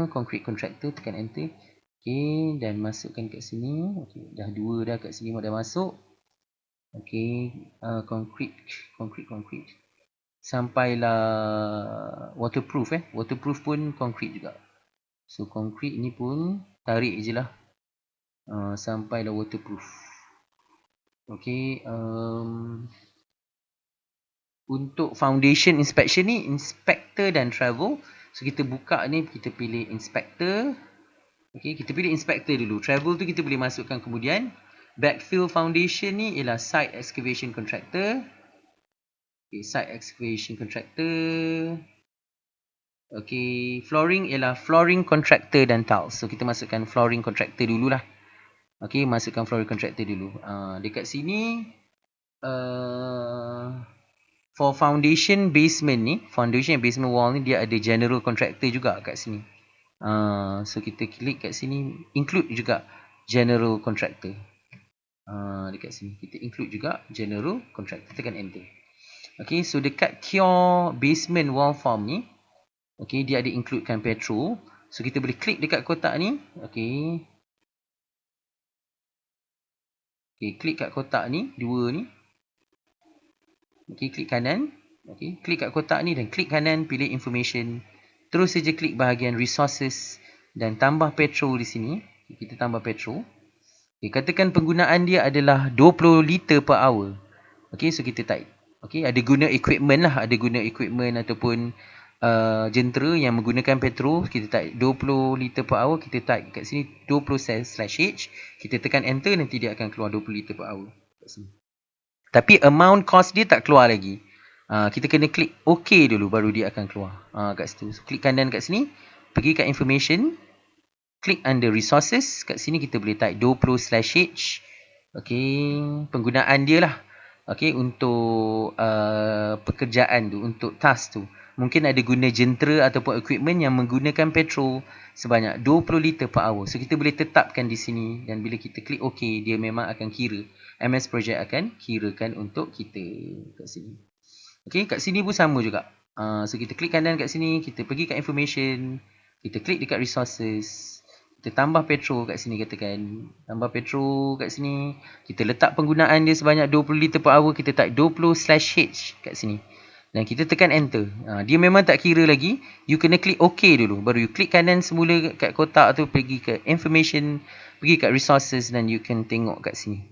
concrete contractor, tekan enter. Okay, dan masukkan kat sini. Okay, dah dua dah kat sini dah masuk. Okay, concrete. Sampailah waterproof Waterproof pun concrete juga. So, concrete ni pun tarik je lah. Sampailah waterproof. Okay, untuk foundation inspection ni, inspector dan travel. So, kita buka ni, kita pilih inspector. Okay, kita pilih inspector dulu. Travel tu kita boleh masukkan kemudian. Backfill foundation ni ialah site excavation contractor. Okay, site excavation contractor. Okay, flooring ialah flooring contractor dan tiles. So, kita masukkan flooring contractor dululah. Okay, masukkan flooring contractor dulu. Dekat sini, for foundation basement ni, foundation and basement wall ni, dia ada general contractor juga kat sini. So, kita klik kat sini, include juga general contractor. Dekat sini, kita include juga general contractor. Tekan enter. Okay, so dekat cure basement wall form ni, okay, dia ada includekan petrol. So, kita boleh klik dekat kotak ni. Okay. Okay, klik kat kotak ni, dua ni. Okay, klik kanan. Okay, klik kat kotak ni dan klik kanan, pilih information. Terus saja klik bahagian resources dan tambah petrol di sini. Kita tambah petrol. Okay, katakan penggunaan dia adalah 20 liter per hour. Okay, so kita type. Okay, ada guna equipment lah. Ada guna equipment ataupun jentera yang menggunakan petrol. Kita type 20 liter per hour. Kita type kat sini 20/H. Kita tekan enter, nanti dia akan keluar 20 liter per hour. Kat sini. Tapi amount cost dia tak keluar lagi. Kita kena klik OK dulu baru dia akan keluar. Kat situ. So, klik kanan kat sini. Pergi kat information. Klik under resources. Kat sini kita boleh type 20/H. Okay. Penggunaan dia lah. Okay. Untuk pekerjaan tu. Untuk task tu. Mungkin ada guna jentera ataupun equipment yang menggunakan petrol sebanyak 20 liter per hour. So, kita boleh tetapkan di sini. Dan bila kita klik OK, dia memang akan kira. MS Project akan kirakan untuk kita kat sini. Okay, kat sini pun sama juga. So, kita klik kanan kat sini. Kita pergi kat information. Kita klik dekat resources. Kita tambah petrol kat sini katakan. Tambah petrol kat sini. Kita letak penggunaan dia sebanyak 20 liter per hour. Kita type 20/H kat sini. Dan kita tekan enter. Dia memang tak kira lagi. You kena klik OK dulu. Baru you klik kanan semula kat kotak tu. Pergi ke information. Pergi kat resources. Dan you can tengok kat sini.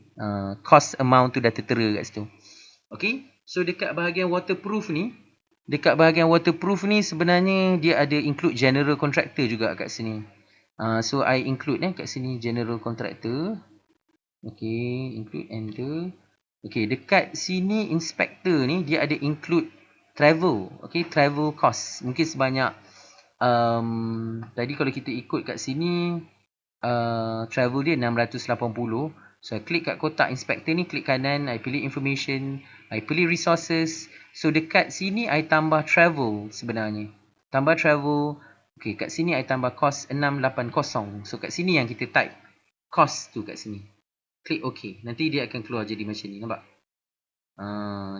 Cost amount tu dah tertera kat situ. Okay. So, dekat bahagian waterproof ni. dekat bahagian waterproof ni sebenarnya dia ada include general contractor juga kat sini. So I include kat sini general contractor. Okay, include enter. Okay, dekat sini inspector ni dia ada include travel. Okay, travel cost. Mungkin sebanyak tadi kalau kita ikut kat sini travel dia 680. So I klik kat kotak inspector ni, klik kanan, I pilih information, I pilih resources. So dekat sini I tambah travel sebenarnya. Tambah travel. Okay, kat sini I tambah cost 680. So kat sini yang kita type cost tu kat sini. Klik OK. Nanti dia akan keluar jadi macam ni. Nampak?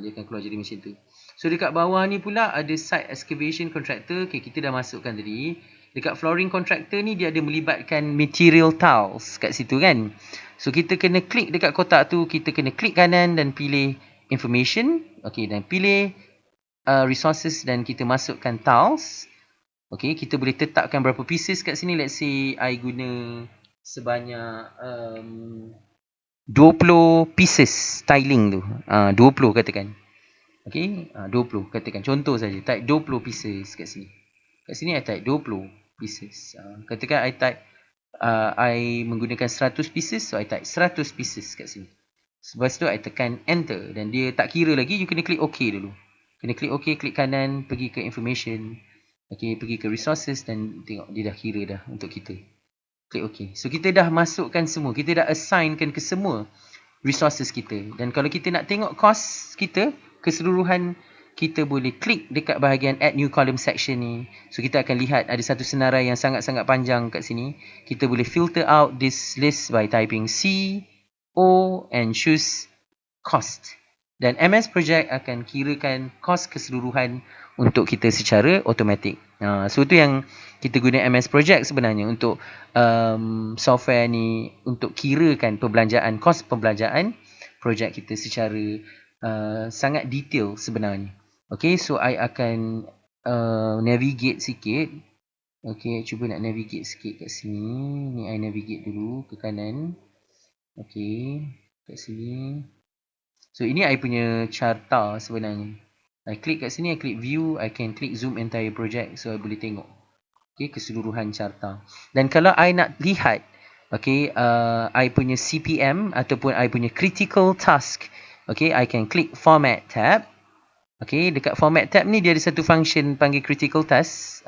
Dia akan keluar jadi macam tu. So dekat bawah ni pula ada site excavation contractor. Okay, kita dah masukkan tadi. Dekat flooring contractor ni dia ada melibatkan material tiles kat situ kan. So kita kena klik dekat kotak tu. Kita kena klik kanan dan pilih information. Okay, dan pilih resources dan kita masukkan tiles. Okay, kita boleh tetapkan berapa pieces kat sini. Let's say I guna sebanyak 20 pieces tiling tu. 20 katakan. Okay, 20 katakan. Contoh saja. Type 20 pieces kat sini. Kat sini I type 20 pieces. Katakan I type I menggunakan 100 pieces. So I type 100 pieces kat sini. Lepas tu I tekan enter. Dan dia tak kira lagi. You kena klik OK dulu. Kena klik OK. Klik kanan. Pergi ke information. Okay, pergi ke resources. Dan tengok dia dah kira dah untuk kita. Klik OK. So kita dah masukkan semua. Kita dah assignkan ke semua resources kita. Dan kalau kita nak tengok cost kita keseluruhan, kita boleh klik dekat bahagian add new column section ni. So kita akan lihat ada satu senarai yang sangat-sangat panjang kat sini. Kita boleh filter out this list by typing C, O and choose cost. Dan MS Project akan kirakan kos keseluruhan untuk kita secara automatik. So itu yang kita guna MS Project sebenarnya untuk software ni untuk kirakan perbelanjaan, kos perbelanjaan projek kita secara sangat detail sebenarnya. Okay, so I akan navigate sikit. Okay, cuba nak navigate sikit kat sini. Ni I navigate dulu ke kanan. Okay, kat sini. So ini I punya carta sebenarnya. I klik kat sini, I klik view, I can klik zoom entire project. So I boleh tengok okay, keseluruhan carta. Dan kalau I nak lihat okay, I punya CPM ataupun I punya critical task, okay, I can klik format tab. Okay, dekat format tab ni dia ada satu function panggil critical task.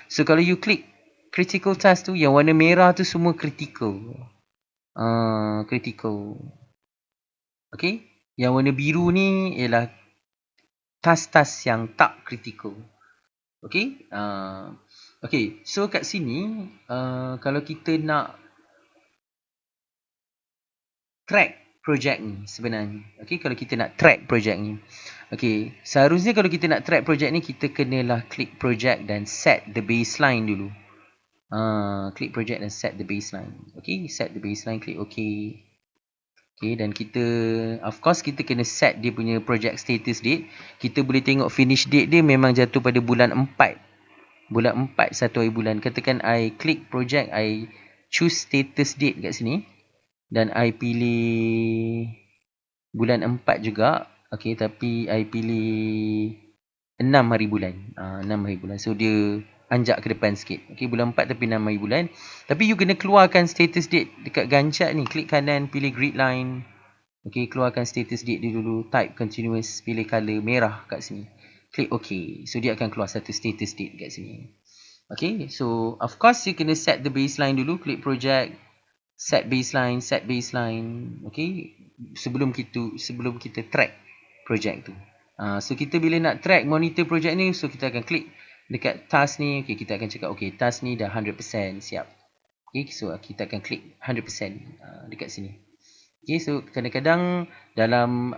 So kalau you klik critical task tu, yang warna merah tu semua critical. Critical. Okay, yang warna biru ni ialah task-task yang tak critical. Okay, okay, so kat sini kalau kita nak track projek ni sebenarnya. Okay, kalau kita nak track projek ni. Okay, seharusnya kalau kita nak track projek ni, kita kenalah klik project dan set the baseline dulu. Klik project dan set the baseline. Okay, set the baseline, klik OK. Okay, dan kita, of course kita kena set dia punya project status date. Kita boleh tengok finish date dia memang jatuh pada bulan 4. Bulan 4 satu hari bulan. Katakan I klik project, I choose status date kat sini. Dan I pilih bulan 4 juga. Okay, tapi I pilih 6 hari bulan. 6 hari bulan. So dia anjak ke depan sikit. Okay, bulan 4 tapi 6 hari bulan. Tapi you kena keluarkan status date dekat gancat ni. Klik kanan, pilih grid line. Okay, keluarkan status date dia dulu. Type continuous, pilih color merah kat sini. Klik OK. So dia akan keluar satu status date kat sini. Okay, so of course you kena set the baseline dulu. Klik project, set baseline, set baseline. Okay, sebelum kita track project tu. So kita bila nak track monitor project ni, so kita akan klik dekat task ni. Okay, kita akan cakap okay, task ni dah 100% siap. Okay, so kita akan klik 100% dekat sini. Okay, so kadang-kadang dalam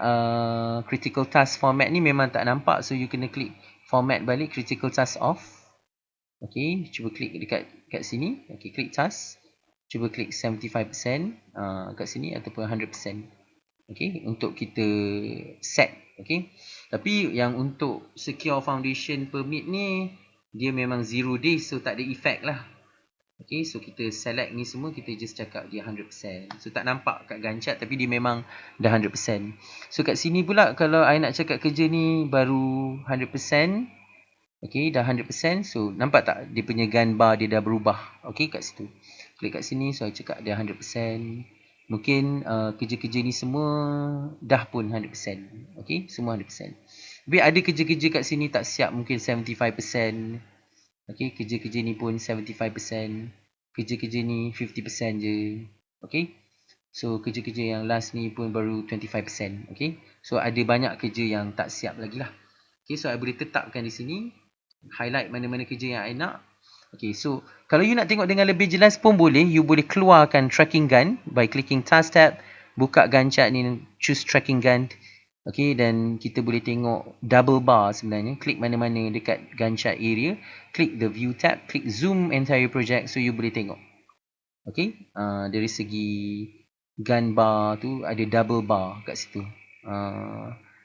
critical task format ni memang tak nampak. So you kena klik format balik, critical task off. Okay, cuba klik kat sini. Okay, klik task. Cuba klik 75% kat sini ataupun 100%. Okay, untuk kita set. Okay, tapi yang untuk secure foundation permit ni, dia memang 0 days, so tak ada effect lah. Okay, so kita select ni semua, kita just cakap dia 100%. So tak nampak kat Gantt chart tapi dia memang dah 100%. So kat sini pula kalau I nak cakap kerja ni baru 100%, okay, dah 100%. So nampak tak dia punya gun bar dia dah berubah. Okay, kat situ. Klik kat sini, so I cakap dia 100%. Mungkin kerja-kerja ni semua dah pun 100%. Okay, semua 100%. Tapi ada kerja-kerja kat sini tak siap, mungkin 75%. Okay, kerja-kerja ni pun 75%. Kerja-kerja ni 50% je. Okay. So, kerja-kerja yang last ni pun baru 25%. Okay. So, ada banyak kerja yang tak siap lagi lah. Okay, so I boleh tetapkan di sini. Highlight mana-mana kerja yang I nak. Okay, so kalau you nak tengok dengan lebih jelas pun boleh. You boleh keluarkan tracking gun by clicking task tab. Buka Gantt chart ni, choose tracking gun. Okay, dan kita boleh tengok double bar sebenarnya. Klik mana-mana dekat Gantt chart area. Klik the view tab. Klik zoom entire project so you boleh tengok. Okay, dari segi gun bar tu ada double bar kat situ.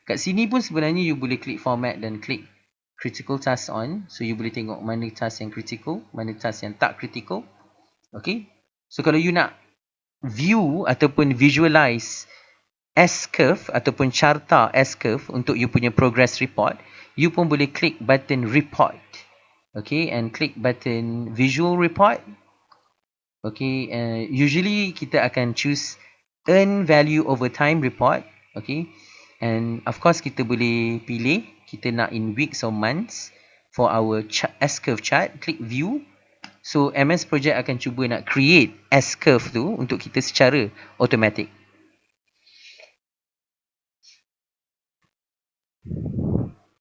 Kat sini pun sebenarnya you boleh klik format dan klik critical task on. So you boleh tengok mana task yang critical, mana task yang tak critical. Okay, so kalau you nak view ataupun visualize S-curve ataupun carta S-curve untuk you punya progress report, you pun boleh klik button report. Okay, and klik button visual report. Okay, usually kita akan choose earn value over time report. Okay, and of course kita boleh pilih kita nak in weeks or months for our S-curve chart. Klik view. So MS Project akan cuba nak create S-curve tu untuk kita secara automatic.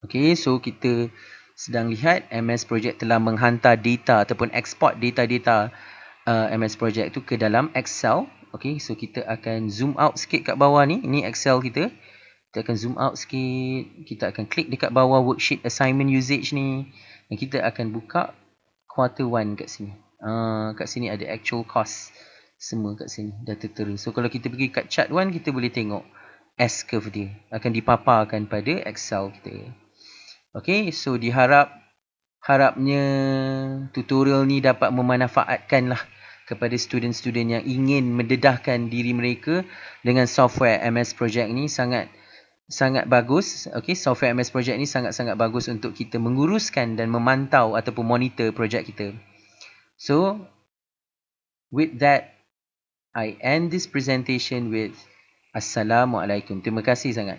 Okay, so kita sedang lihat MS Project telah menghantar data ataupun export data-data MS Project tu ke dalam Excel. Okay, so kita akan zoom out sikit kat bawah ni. Ini Excel kita. Kita akan zoom out sikit. Kita akan klik dekat bawah worksheet assignment usage ni. Dan kita akan buka quarter 1 kat sini. Kat sini ada actual cost. Semua kat sini dah tertera. So kalau kita pergi kat chart 1, kita boleh tengok S-curve dia. Akan dipaparkan pada Excel kita. Okay, so harapnya tutorial ni dapat memanfaatkan lah kepada student-student yang ingin mendedahkan diri mereka dengan software MS Project ni. Sangat bagus. Okay, software MS Project ni sangat-sangat bagus untuk kita menguruskan dan memantau ataupun monitor projek kita. So, with that, I end this presentation with Assalamualaikum. Terima kasih sangat.